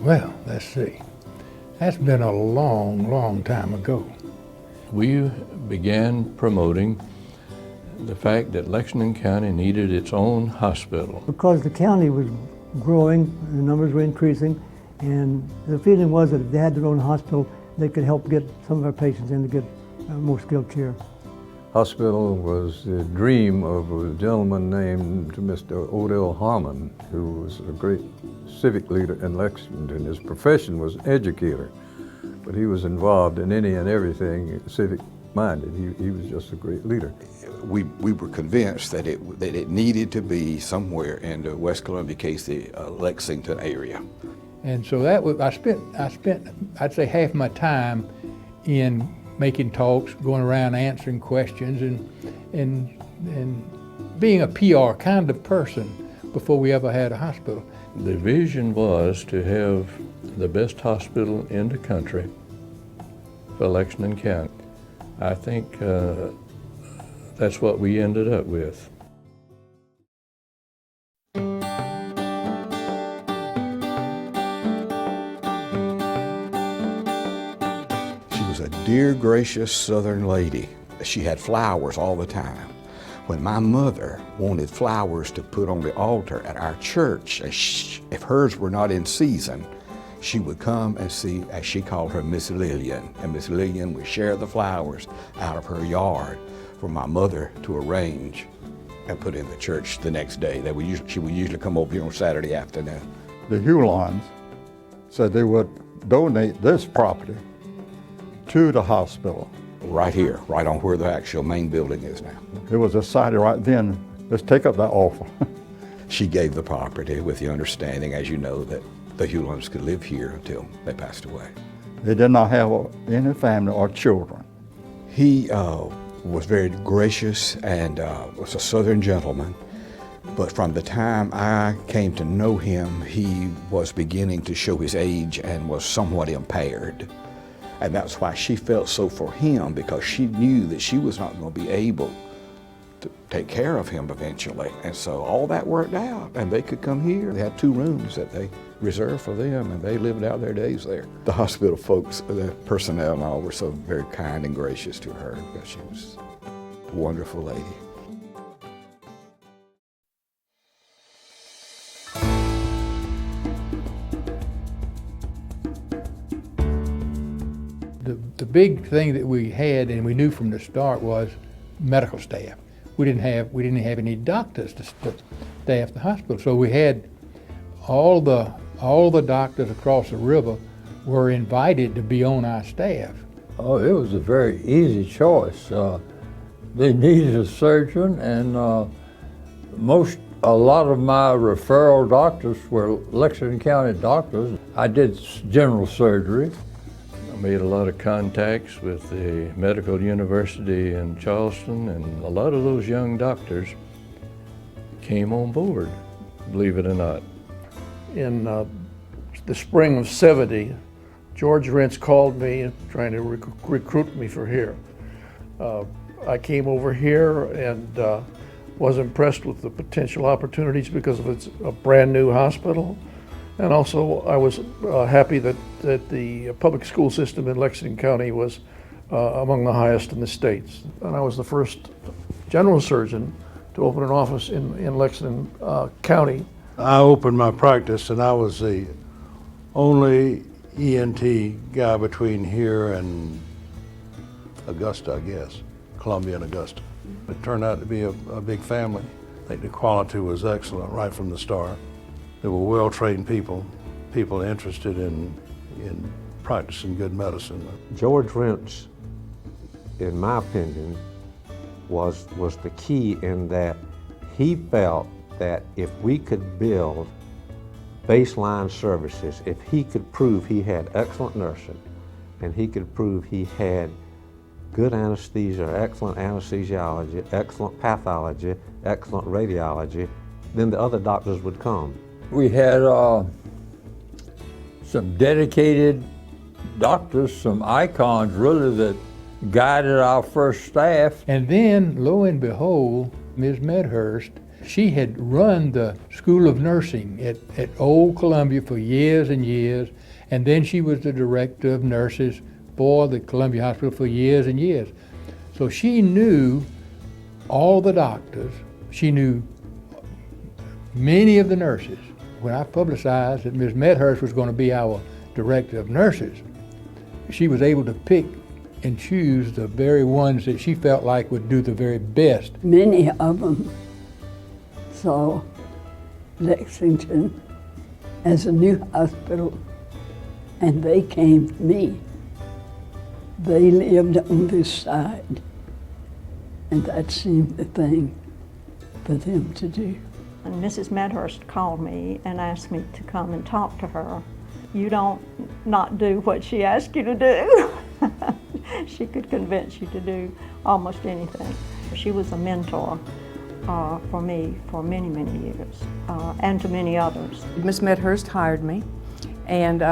Well, let's see. That's been a long, long time ago. We began promoting the fact that Lexington County needed its own hospital. Because the county was growing, the numbers were increasing, and the feeling was that if they had their own hospital, they could help get some of our patients in to get more skilled care. Hospital was the dream of a gentleman named Mr. Odell Harmon, who was a great civic leader in Lexington. His profession was educator, but he was involved in any and everything civic-minded. He was just a great leader. We were convinced that it needed to be somewhere in the West Columbia, Casey, Lexington area. And so that was, I spent, I'd say half my time in making talks, going around answering questions, and being a PR kind of person before we ever had a hospital. The vision was to have the best hospital in the country for Lexington County. I think that's what we ended up with. She was a dear, gracious Southern lady. She had flowers all the time. When my mother wanted flowers to put on the altar at our church, if hers were not in season, she would come and see, as she called her, Miss Lillian. And Miss Lillian would share the flowers out of her yard for my mother to arrange and put in the church the next day. She would usually come over here on Saturday afternoon. The Hewlons said they would donate this property to the hospital. Right here, right on where the actual main building is now. It was decided right then, let's take up that offer. She gave the property with the understanding, as you know, that the Hewlons could live here until they passed away. They did not have any family or children. He was very gracious and was a Southern gentleman, but from the time I came to know him, he was beginning to show his age and was somewhat impaired. And that's why she felt so for him, because she knew that she was not going to be able to take care of him eventually. And so all that worked out, and they could come here. They had 2 rooms that they reserved for them, and they lived out their days there. The hospital folks, the personnel and all, were so very kind and gracious to her, because she was a wonderful lady. The big thing that we had, and we knew from the start, was medical staff. We didn't have any doctors to staff the hospital, so we had all the doctors across the river were invited to be on our staff. Oh, it was a very easy choice. They needed a surgeon, and a lot of my referral doctors were Lexington County doctors. I did general surgery. I made a lot of contacts with the Medical University in Charleston, and a lot of those young doctors came on board, believe it or not. In the spring of '70, George Rentz called me trying to recruit me for here. I came over here and was impressed with the potential opportunities because of it's a brand new hospital. And also I was happy that the public school system in Lexington County was among the highest in the states. And I was the first general surgeon to open an office in Lexington County. I opened my practice, and I was the only ENT guy between here and Augusta, I guess, Columbia and Augusta. It turned out to be a big family. I think the quality was excellent right from the start. There were well-trained people interested in practicing good medicine. George Rentz, in my opinion, was the key in that he felt that if we could build baseline services, if he could prove he had excellent nursing, and he could prove he had good anesthesia, excellent anesthesiology, excellent pathology, excellent radiology, then the other doctors would come. We had some dedicated doctors, some icons really, that guided our first staff. And then, lo and behold, Ms. Medhurst, she had run the School of Nursing at Old Columbia for years and years. And then she was the director of nurses for the Columbia Hospital for years and years. So she knew all the doctors. She knew many of the nurses. When I publicized that Ms. Medhurst was going to be our director of nurses, she was able to pick and choose the very ones that she felt like would do the very best. Many of them saw Lexington as a new hospital, and they came to me. They lived on this side, and that seemed the thing for them to do. And Mrs. Medhurst called me and asked me to come and talk to her. You don't not do what she asked you to do. She could convince you to do almost anything. She was a mentor for me for many, many years, and to many others. Ms. Medhurst hired me, and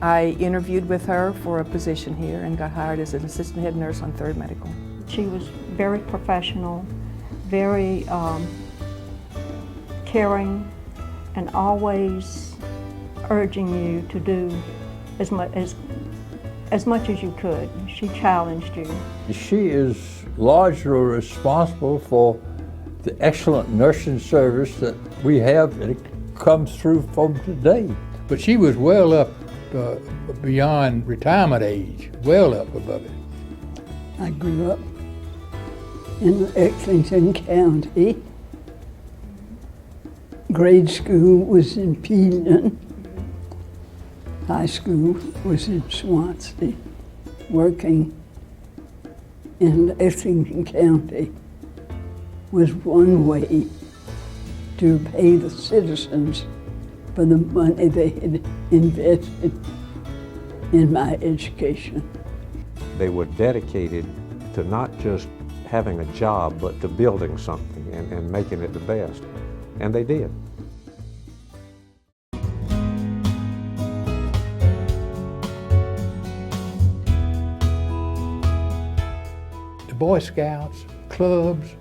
I interviewed with her for a position here and got hired as an assistant head nurse on 3rd Medical. She was very professional, very caring, and always urging you to do as much as you could. She challenged you. She is largely responsible for the excellent nursing service that we have, and it comes through from today. But she was well up beyond retirement age, well up above it. I grew up in Lexington County. Grade school was in Peeling. High school was in Swansea. Working in Lexington County was one way to pay the citizens for the money they had invested in my education. They were dedicated to not just having a job, but to building something and making it the best. And they did. The Boy Scouts, clubs,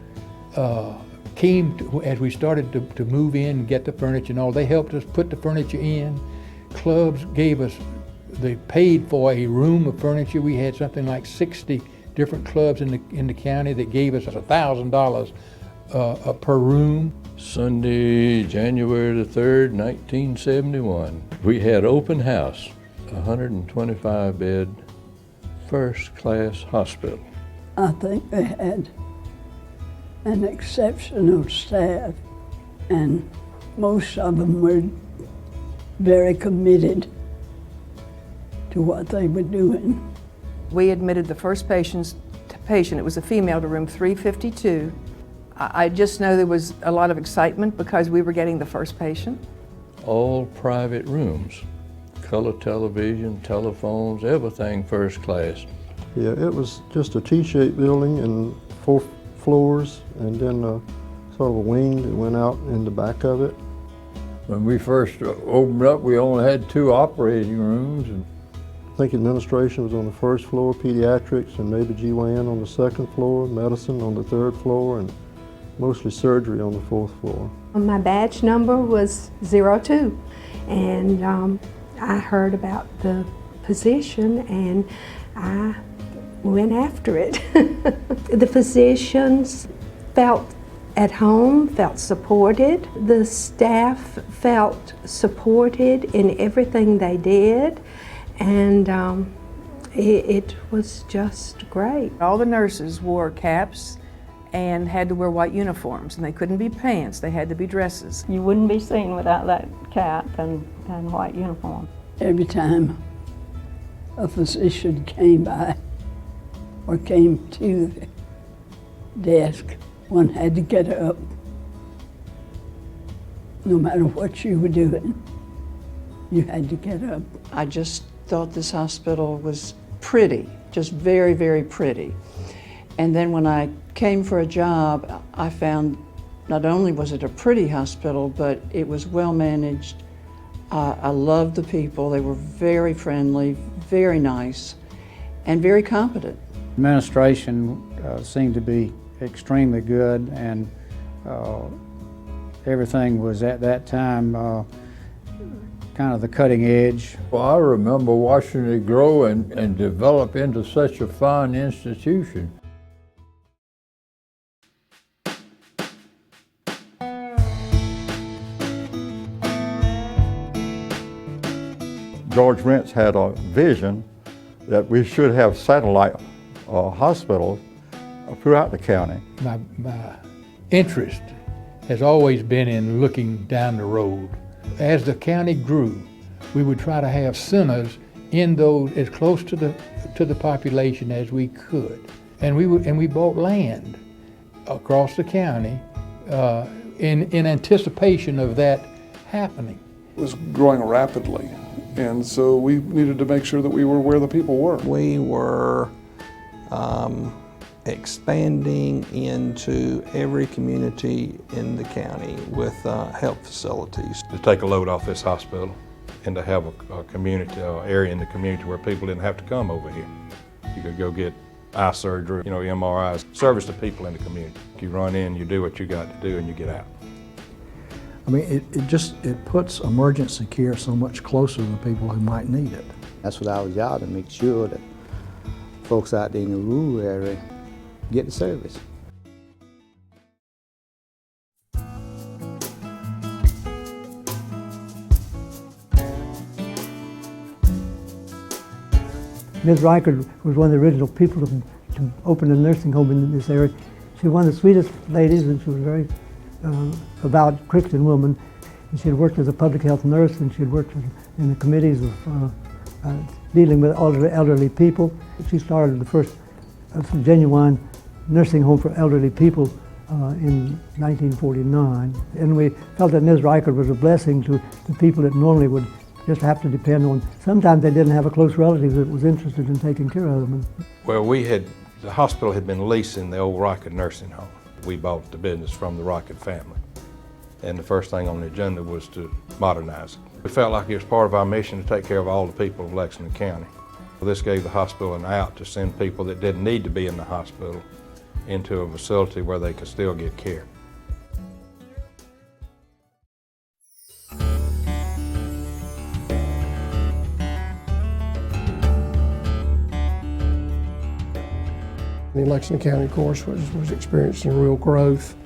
came to, as we started to move in and get the furniture and all. They helped us put the furniture in. Clubs gave us, they paid for a room of furniture. We had something like 60 different clubs in the county that gave us $1,000 per room. Sunday, January the 3rd, 1971. We had open house, 125-bed, first-class hospital. I think they had an exceptional staff, and most of them were very committed to what they were doing. We admitted the first patient, it was a female, to room 352. I just know there was a lot of excitement because we were getting the first patient. All private rooms, color television, telephones, everything first class. Yeah, it was just a T-shaped building and 4 floors, and then sort of a wing that went out in the back of it. When we first opened up, we only had 2 operating rooms. And I think administration was on the 1st floor, pediatrics and maybe GYN on the 2nd floor, medicine on the 3rd floor, and mostly surgery on the 4th floor. My badge number was 02, and I heard about the position and I went after it. The physicians felt at home, felt supported. The staff felt supported in everything they did, and it was just great. All the nurses wore caps and had to wear white uniforms, and they couldn't be pants, they had to be dresses. You wouldn't be seen without that cap and white uniform. Every time a physician came by or came to the desk, one had to get up. No matter what you were doing, you had to get up. I just thought this hospital was pretty, just very, very pretty. And then when I came for a job, I found not only was it a pretty hospital, but it was well managed. I loved the people. They were very friendly, very nice, and very competent. Administration seemed to be extremely good, and everything was at that time kind of the cutting edge. Well, I remember watching it grow and develop into such a fine institution. George Rentz had a vision that we should have satellite hospitals throughout the county. My interest has always been in looking down the road. As the county grew, we would try to have centers in those as close to the population as we could, and we bought land across the county in anticipation of that happening. It was growing rapidly, and so we needed to make sure that we were where the people were. We were expanding into every community in the county with health facilities. To take a load off this hospital and to have a community, area in the community where people didn't have to come over here. You could go get eye surgery, MRIs, service to people in the community. You run in, you do what you got to do, and you get out. I mean, it puts emergency care so much closer to the people who might need it. That's what our job, to make sure that folks out there in the rural area get the service. Ms. Reichert was one of the original people to open a nursing home in this area. She was one of the sweetest ladies, and she was a very avowed Christian woman. And she had worked as a public health nurse, and she had worked in the committees of dealing with elderly people. She started the first genuine nursing home for elderly people in 1949. And we felt that Ms. Reichert was a blessing to the people that normally would just have to depend on. Sometimes they didn't have a close relative that was interested in taking care of them. Well, the hospital had been leasing the old Reichert nursing home. We bought the business from the Reichert family. And the first thing on the agenda was to modernize it. We felt like it was part of our mission to take care of all the people of Lexington County. This gave the hospital an out to send people that didn't need to be in the hospital into a facility where they could still get care. The Lexington County, of course, was experiencing real growth,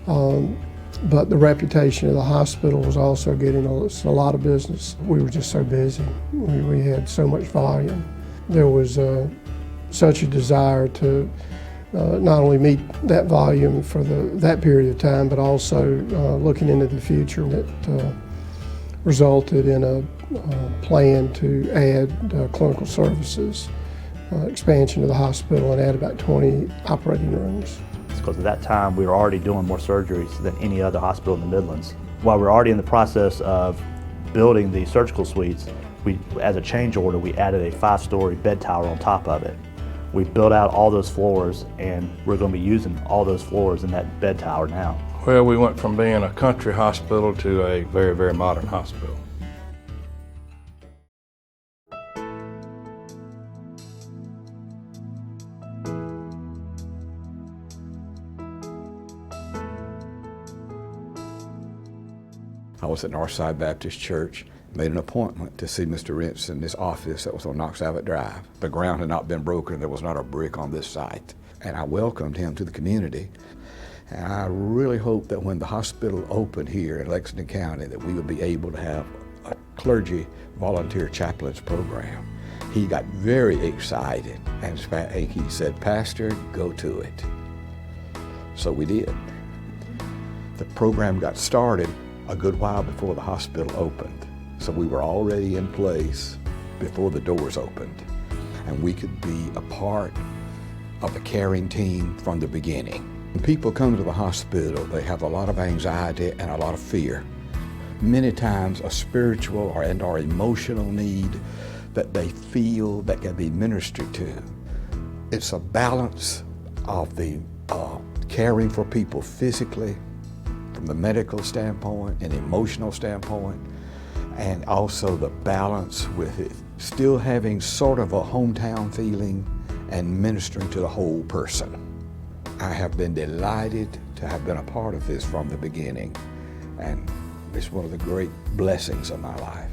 but the reputation of the hospital was also getting us a lot of business. We were just so busy. We had so much volume. There was such a desire to not only meet that volume for that period of time, but also looking into the future that resulted in a plan to add clinical services. Expansion of the hospital and add about 20 operating rooms. It's because at that time we were already doing more surgeries than any other hospital in the Midlands. While we were already in the process of building the surgical suites, as a change order, we added a 5-story bed tower on top of it. We built out all those floors, and we're going to be using all those floors in that bed tower now. Well, we went from being a country hospital to a very, very modern hospital. I was at Northside Baptist Church, made an appointment to see Mr. Rentz in this office that was on Knox Abbott Drive. The ground had not been broken, there was not a brick on this site. And I welcomed him to the community. And I really hoped that when the hospital opened here in Lexington County that we would be able to have a clergy volunteer chaplains program. He got very excited and he said, "Pastor, go to it." So we did. The program got started a good while before the hospital opened. So we were already in place before the doors opened. And we could be a part of the caring team from the beginning. When people come to the hospital, they have a lot of anxiety and a lot of fear. Many times a spiritual or emotional need that they feel that can be ministered to. It's a balance of the caring for people physically, from the medical standpoint and emotional standpoint, and also the balance with it still having sort of a hometown feeling and ministering to the whole person. I have been delighted to have been a part of this from the beginning, and it's one of the great blessings of my life.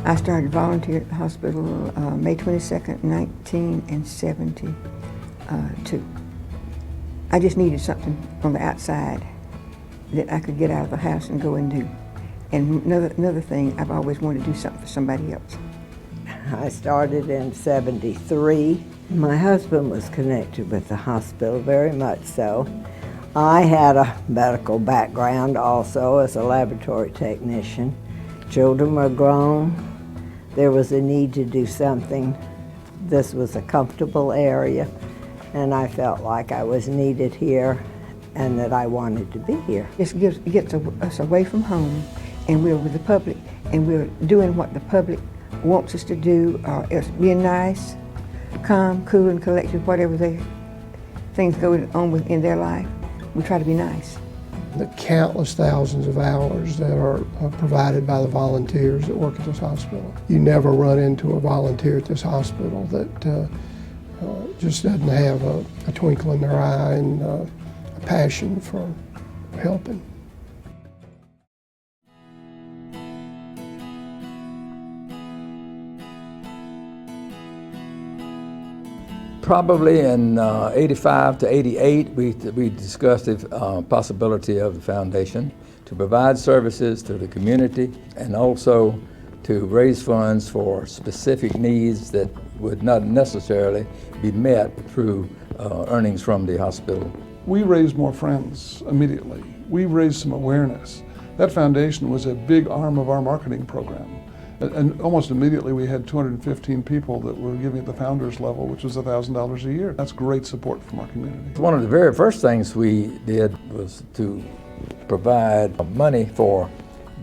I started volunteering at the hospital May 22nd, 1972. I just needed something on the outside that I could get out of the house and go and do. And another thing, I've always wanted to do something for somebody else. I started in '73. My husband was connected with the hospital, very much so. I had a medical background also as a laboratory technician. Children were grown. There was a need to do something. This was a comfortable area, and I felt like I was needed here and that I wanted to be here. It gets us away from home, and we're with the public, and we're doing what the public wants us to do, it's being nice, calm, cool, and collected, whatever things go on in their life. We try to be nice. The countless thousands of hours that are provided by the volunteers that work at this hospital. You never run into a volunteer at this hospital that just doesn't have a twinkle in their eye and a passion for helping. Probably in 85 to 88, we discussed the possibility of the foundation to provide services to the community and also to raise funds for specific needs that would not necessarily be met through earnings from the hospital. We raised more friends immediately. We raised some awareness. That foundation was a big arm of our marketing program. And almost immediately we had 215 people that were giving at the founders level, which was $1,000 a year. That's great support from our community. One of the very first things we did was to provide money for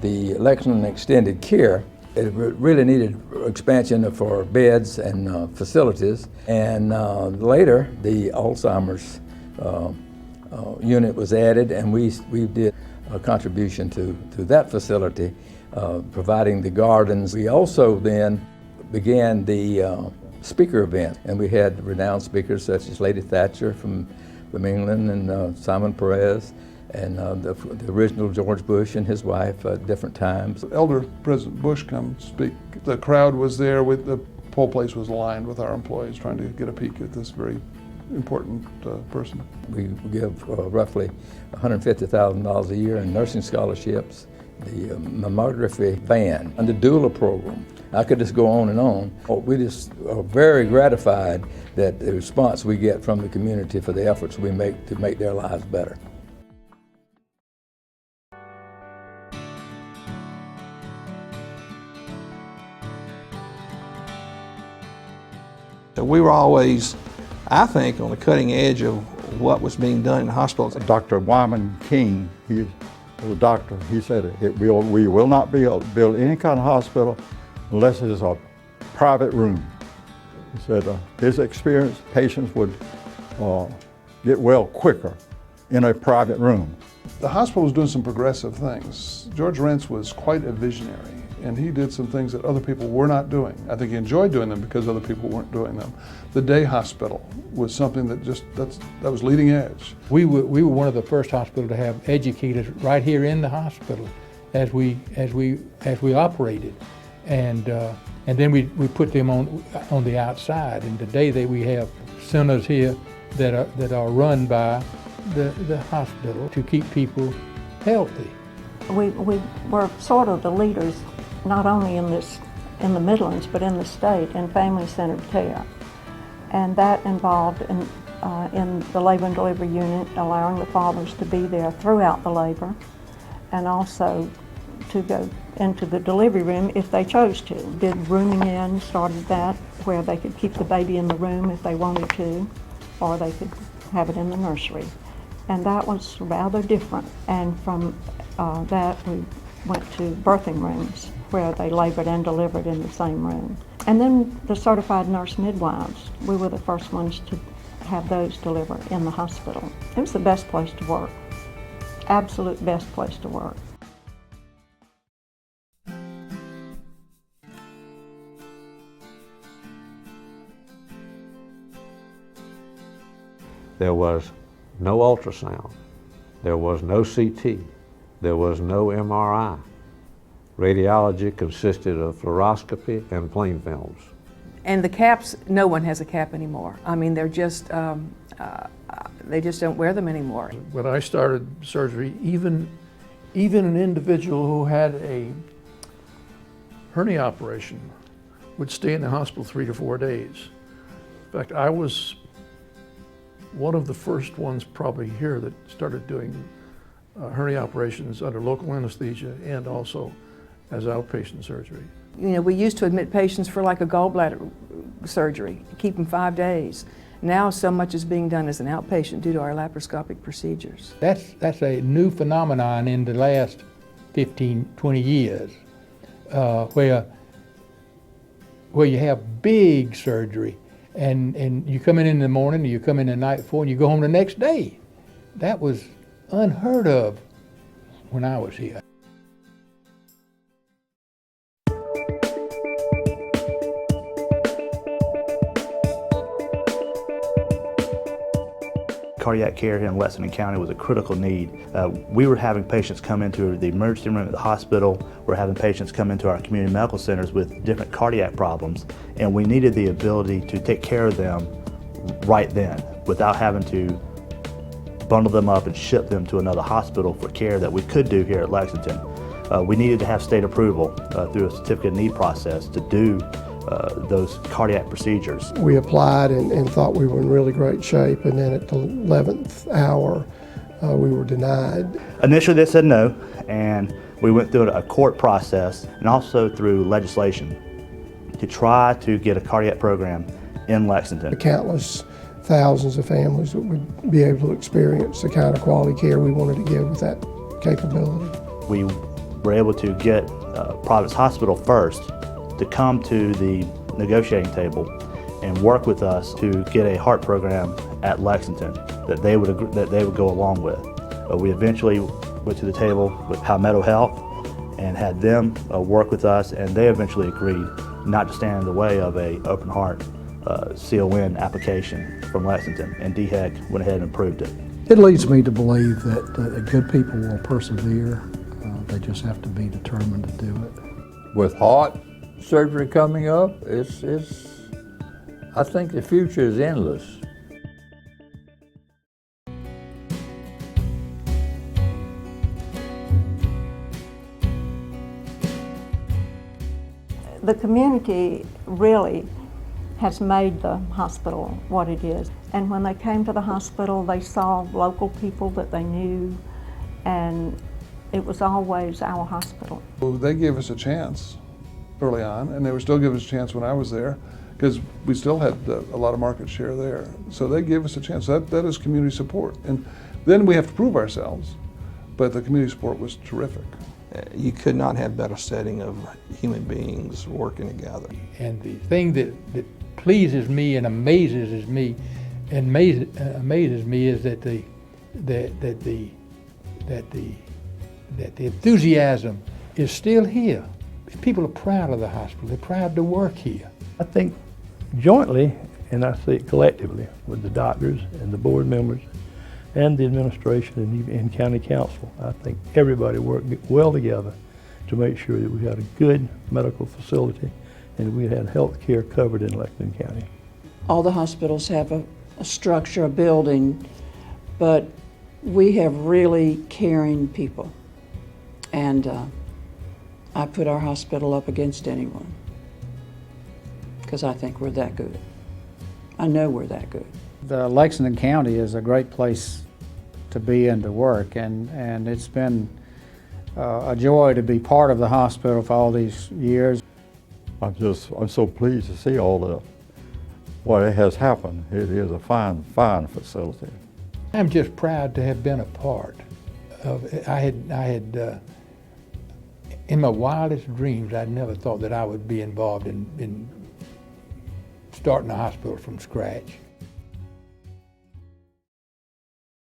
the Lexington Extended Care. It really needed expansion for beds and facilities. And later, the Alzheimer's unit was added, and we did a contribution to that facility, providing the gardens. We also then began the speaker event, and we had renowned speakers such as Lady Thatcher from England and Simon Perez, and the original George Bush and his wife at different times. Elder President Bush come speak. The crowd was there, the whole place was lined with our employees trying to get a peek at this very important person. We give roughly $150,000 a year in nursing scholarships, the mammography van, and the doula program. I could just go on and on. We just are very gratified that the response we get from the community for the efforts we make to make their lives better. So we were always, I think, on the cutting edge of what was being done in the hospitals. Dr. Wyman King, he was a doctor. He said we will not build any kind of hospital unless it's a private room. He said his experience, patients would get well quicker in a private room. The hospital was doing some progressive things. George Rentz was quite a visionary, and he did some things that other people were not doing. I think he enjoyed doing them because other people weren't doing them. The day hospital was something that that was leading edge. We were one of the first hospitals to have educators right here in the hospital as we operated, and then we put them on the outside. And today we have centers here that are run by the hospital to keep people healthy. We were sort of the leaders, not only in the Midlands, but in the state, in family-centered care. And that involved in the labor and delivery unit, allowing the fathers to be there throughout the labor, and also to go into the delivery room if they chose to. Did rooming in, started that, where they could keep the baby in the room if they wanted to, or they could have it in the nursery. And that was rather different. And from that, we went to birthing rooms where they labored and delivered in the same room. And then the certified nurse midwives, we were the first ones to have those deliver in the hospital. It was the best place to work, absolute best place to work. There was no ultrasound. There was no CT. There was no MRI. Radiology consisted of fluoroscopy and plain films. And the caps, no one has a cap anymore. I mean, they're just, they just don't wear them anymore. When I started surgery, even an individual who had a hernia operation would stay in the hospital 3 to 4 days. In fact, I was one of the first ones probably here that started doing hernia operations under local anesthesia and also as outpatient surgery. You know, we used to admit patients for like a gallbladder surgery, keep them 5 days. Now so much is being done as an outpatient due to our laparoscopic procedures. That's a new phenomenon in the last 15, 20 years, where you have big surgery and you come in the morning, you come in the night before, and you go home the next day. That was unheard of when I was here. Cardiac care here in Lexington County was a critical need. We were having patients come into the emergency room at the hospital. We're having patients come into our community medical centers with different cardiac problems, and we needed the ability to take care of them right then without having to bundle them up and ship them to another hospital for care that we could do here at Lexington. We needed to have state approval through a certificate of need process to do those cardiac procedures. We applied and thought we were in really great shape, and then at the 11th hour, we were denied. Initially they said no, and we went through a court process and also through legislation to try to get a cardiac program in Lexington. Countless thousands of families that would be able to experience the kind of quality care we wanted to give with that capability. We were able to get Providence Hospital first to come to the negotiating table and work with us to get a heart program at Lexington that they would go along with. We eventually went to the table with Palmetto Health and had them work with us, and they eventually agreed not to stand in the way of a open heart CON application from Lexington, and DHEC went ahead and approved it. It leads me to believe that good people will persevere. They just have to be determined to do it. With heart surgery coming up, I think the future is endless. The community really has made the hospital what it is. And when they came to the hospital, they saw local people that they knew, and it was always our hospital. They gave us a chance early on, and they were still giving us a chance when I was there, because we still had a lot of market share there. So they gave us a chance. That is community support. And then we have to prove ourselves, but the community support was terrific. You could not have better setting of human beings working together. And the thing that pleases me and amazes me is that the enthusiasm is still here. People are proud of the hospital. They're proud to work here. I think jointly, and I say collectively, with the doctors and the board members and the administration and county council, I think everybody worked well together to make sure that we had a good medical facility and we had health care covered in Lexington County. All the hospitals have a structure, a building, but we have really caring people. And I put our hospital up against anyone because I think we're that good. I know we're that good. The Lexington County is a great place to be and to work, and it's been a joy to be part of the hospital for all these years. I'm so pleased to see what has happened. It is a fine facility. I'm just proud to have been a part of it. I had in my wildest dreams, I'd never thought that I would be involved in starting a hospital from scratch.